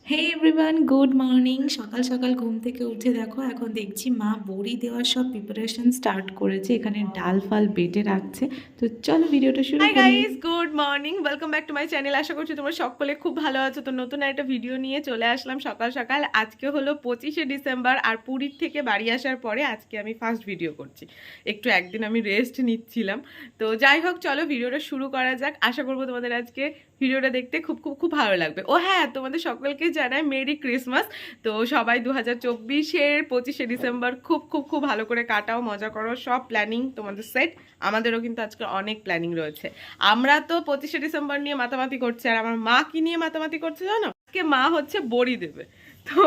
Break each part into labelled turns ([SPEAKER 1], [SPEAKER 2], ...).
[SPEAKER 1] হে everyone, good morning. সকাল সকাল ঘুম থেকে উঠে দেখো এখন দেখছি মা বড়ি দেওয়ার সব প্রিপারেশন স্টার্ট করেছে। এখানে ডাল ফাল বেটে রাখছে। তো চলো ভিডিওটা শুরু
[SPEAKER 2] হাই
[SPEAKER 1] করি।
[SPEAKER 2] Guys, good morning, welcome back to my channel. আশা করছি তোমরা সকলে খুব ভালো আছো। তো নতুন একটা ভিডিও নিয়ে চলে আসলাম সকাল সকাল। আজকে হলো 25শে ডিসেম্বর, আর পুরীর থেকে বাড়ি আসার পরে আজকে আমি ফার্স্ট ভিডিও করছি। একটু একদিন আমি রেস্ট নিচ্ছিলাম। তো যাই হোক, চলো ভিডিওটা শুরু করা যাক। আশা করবো তোমাদের আজকে ভিডিওটা দেখতে খুব খুব খুব ভালো লাগবে। ও হ্যাঁ, তোমাদের সকলকে জানাই মেরি ক্রিসমাস। তো সবাই 2024-এর 25শে ডিসেম্বর খুব খুব খুব ভালো করে কাটাও, মজা করো। সব প্ল্যানিং তোমাদের সেট, আমাদেরও কিন্তু আজকে অনেক প্ল্যানিং রয়েছে। আমরা তো 25শে ডিসেম্বর নিয়ে মাতামাতি করছি, আর আমার মা কি নিয়ে মাতামাতি করছে জানো? আজকে মা হচ্ছে বড়ি দেবে। তো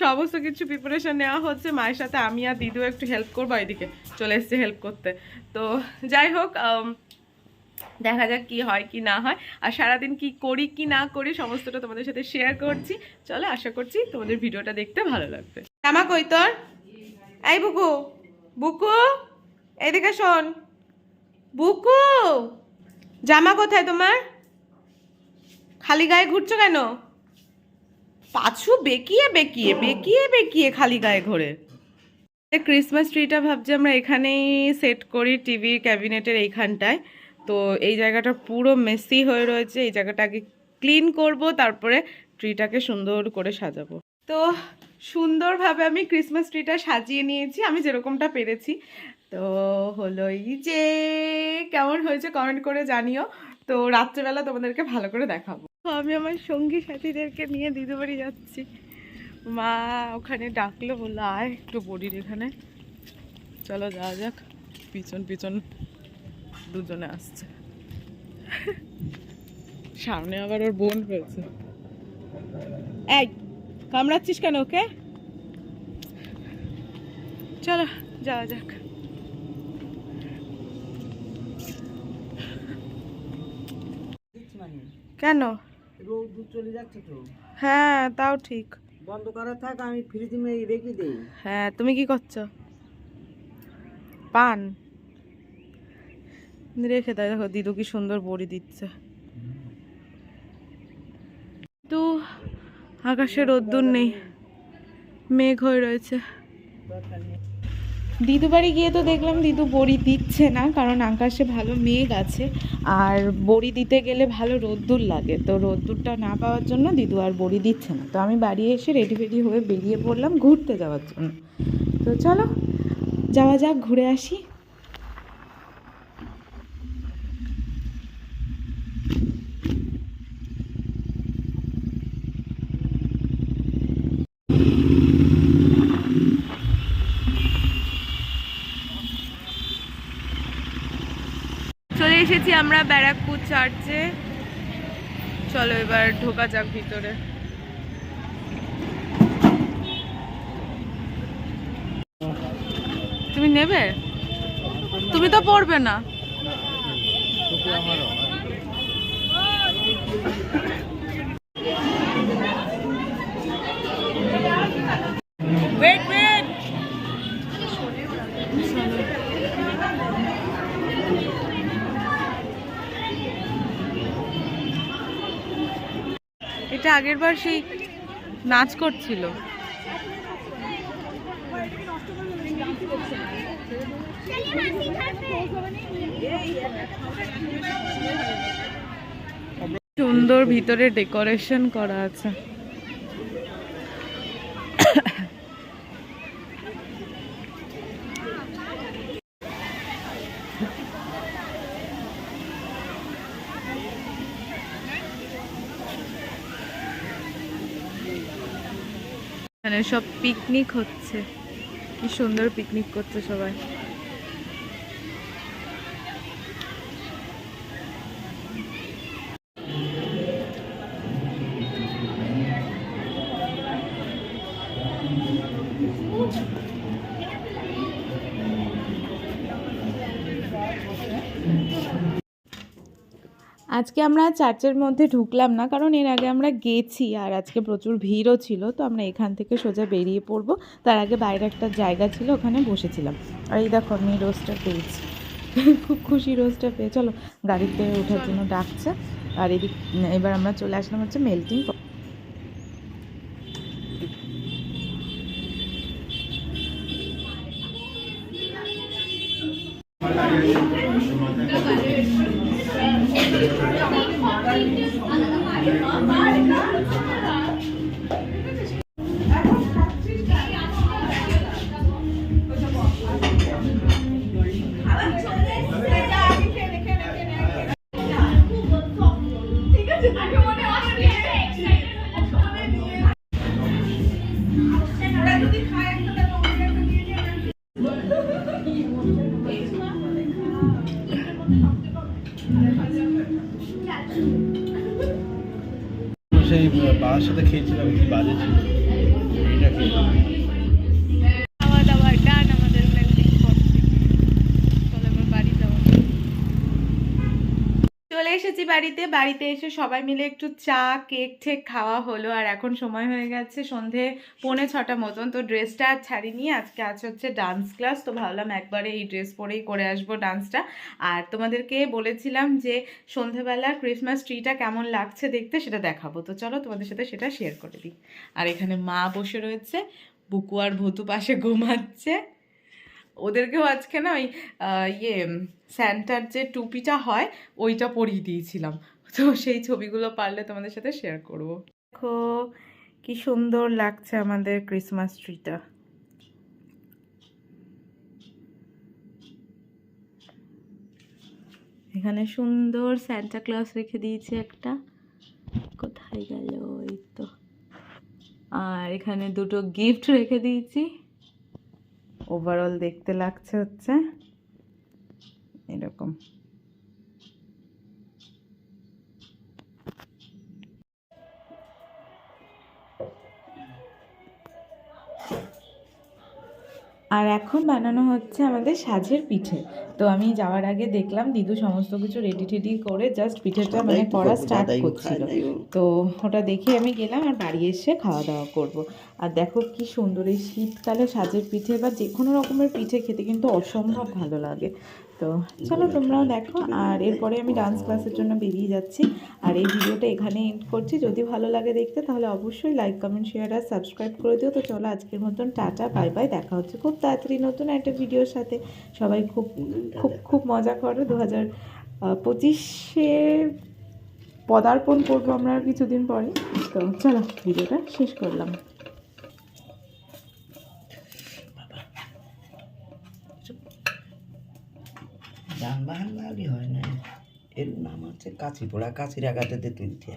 [SPEAKER 2] সমস্ত কিছু প্রিপারেশন নেওয়া হচ্ছে মায়ের সাথে। আমি আর দিদিও একটু হেল্প করবো, এদিকে চলে এসছে হেল্প করতে। তো যাই হোক, দেখা যাক কি হয় কি না হয়, আর সারাদিন কি করি কি না করি সমস্তটা তোমাদের সাথে শেয়ার করছি। চলো, আশা করছি তোমাদের ভিডিওটা দেখতে ভালো লাগবে। জামা কই তোর? এই বুকু, বুকু এদিকে শোন। বুকু, জামা কোথায় তোমার? খালি গায়ে ঘুরছো কেন? পাছু বেঁকিয়ে বেঁকিয়ে বেঁকিয়ে বেঁকিয়ে খালি গায়ে ঘোরে। ক্রিসমাস ট্রিটা ভাবছি আমরা এখানেই সেট করি, টিভি ক্যাবিনেটের এইখানটায়। তো এই জায়গাটা পুরো মেসি হয়ে রয়েছে, এই জায়গাটা আগে ক্লিন করব, তারপরে ট্রিটাকে সুন্দর করে সাজাবো। তো সুন্দরভাবে আমি ক্রিসমাস ট্রিটা সাজিয়ে নিয়েছি, আমি যেরকমটা পেরেছি। তো হলো এই যে, কেমন হয়েছে কমেন্ট করে জানিও। তো রাত্রেবেলা তোমাদেরকে ভালো করে দেখাবো। তো আমি আমার সঙ্গী সাথীদেরকে নিয়ে দিদি বাড়ি যাচ্ছি। মা ওখানে ডাকলো, বললো আয় একটু বড়ির এখানে। চলো যাওয়া যাক। পিছন পিছন দুজনে আসছে, সামনে আবার ওর বোন রয়েছে। এই কামড়াচ্ছিস কেন ওকে? চলো যাওয়া যাক। কেন?
[SPEAKER 3] রোদ চলে যাচ্ছে তো।
[SPEAKER 2] হ্যাঁ তাও ঠিক।
[SPEAKER 3] বন্ধ করা থাক, আমি ফ্রিজে রেখে দেই।
[SPEAKER 2] হ্যাঁ, তুমি কি করছো? পান রেখে দেয়। দেখো দিদু কি সুন্দর বড়ি দিচ্ছে। তো আকাশে রোদ্দুর নেই, মেঘ হয়ে রয়েছে।
[SPEAKER 1] দিদু বাড়ি গিয়ে তো দেখলাম দিদু বড়ি দিচ্ছে না, কারণ আকাশে ভালো মেঘ আছে। আর বড়ি দিতে গেলে ভালো রোদ্দুর লাগে, তো রোদ্দুরটা না পাওয়ার জন্য দিদু আর বড়ি দিচ্ছে না। তো আমি বাড়ি এসে রেডি ফেডি হয়ে বেরিয়ে পড়লাম ঘুরতে যাওয়ার জন্য। তো চলো যাওয়া যাক, ঘুরে আসি।
[SPEAKER 2] চলে এসেছি আমরা ব্যারাকপুর চার্চে। চলো এবার ঢোকা যাক ভিতরে। তুমি নেবে? তুমি তো পড়বে না। Wait wait. এটা আগের বার সেই নাচ করছিল। সুন্দর ভিতরে ডেকোরেশন করা আছে। এখানে সব পিকনিক হচ্ছে, কি সুন্দর পিকনিক করছে সবাই।
[SPEAKER 1] আজকে আমরা চার্চের মধ্যে ঢুকলাম না, কারণ এর আগে আমরা গেছি আর আজকে প্রচুর ভিড়ও ছিল। তো আমরা এখান থেকে সোজা বেরিয়ে পড়বো। তার আগে বাইরে একটা জায়গা ছিল, ওখানে বসেছিলাম। আর এই দেখো আমি রোস্টার পেয়েছি, খুব খুশি রোস্টার পেয়ে। চলো গাড়িতে ওঠার জন্য ডাকছে। আর এদিক এবার আমরা চলে আসলাম হচ্ছে মেল্টিং।
[SPEAKER 4] একসাথে খেয়েছিলাম, কি বাজে ছিল। এইটা খেয়েছিলাম।
[SPEAKER 2] খাওয়া দাওয়া ডান আমাদের মেল্টিং পট থেকে। চলো এবার বাড়ি যাওয়া যাক। চলে এসেছি বাড়িতে এসে সবাই মিলে একটু চা কেক ঠেক খাওয়া হলো। আর এখন সময় হয়ে গেছে সন্ধে 5:45 মতন। তো ড্রেসটা আর ছাড়িনি, আজকে আছে হচ্ছে ডান্স ক্লাস। তো ভাবলাম একবারে এই ড্রেস পরেই করে আসবো ডান্সটা। আর তোমাদেরকে বলেছিলাম যে সন্ধেবেলা ক্রিসমাস ট্রিটা কেমন লাগছে দেখতে, সেটা দেখাবো। তো চলো তোমাদের সাথে সেটা শেয়ার করে দিই। আর এখানে মা বসে রয়েছে, বুকু আর ভুতু পাশে ঘুমাচ্ছে। ওদেরকেও আজকে না ওই স্যান্টার যে টুপিটা হয় ওইটা পরিয়ে দিয়েছিলাম। তো সেই ছবিগুলো পারলে তোমাদের সাথে শেয়ার করব। দেখো কি সুন্দর লাগছে আমাদের ক্রিসমাস ট্রিটা। এখানে সুন্দর স্যান্টা ক্লজ রেখে দিয়েছি একটা, কোথায় গেল, এই তো। আর এখানে দুটো গিফট রেখে দিয়েছি। ওভারঅল দেখতে লাগছে হচ্ছে এরকম। আর এখন বানানো হচ্ছে আমাদের সাজের পিঠে। তো আমি যাওয়ার আগে দেখলাম দিদু সমস্ত কিছু রেডি টেডি করে জাস্ট পিঠেটা মানে করা স্টার্ট করছিল। তো ওটা দেখে আমি গেলাম আর বাড়ি এসে খাওয়া দাওয়া করব। আর দেখো কি সুন্দর এই শীতকালে সাজের পিঠে বা যে কোনো রকমের পিঠে খেতে কিন্তু অসম্ভব ভালো লাগে। তো চলো তোমরাও দেখো। আর এরপরে আমি ডান্স ক্লাসের জন্য বেরিয়ে যাচ্ছি। আর এই ভিডিওটা এখানে এন্ড করছি। যদি ভালো লাগে দেখতে তাহলে অবশ্যই লাইক কমেন্ট শেয়ার আর সাবস্ক্রাইব করে দিও। তো চলো আজকের মতন টাটা বাই বাই, দেখা হচ্ছে খুব তাড়াতাড়ি নতুন একটা ভিডিওর সাথে। সবাই খুব খুব খুব মজা করো। 2025-এ পদার্পণ করবো আমরা আর কিছুদিন পরে। তো চলো ভিডিওটা শেষ করলাম।
[SPEAKER 3] যানবাহন না হলে হয় না, এর নাম হচ্ছে কাছি পোড়া, কাছির আঘাতেতে তুলতে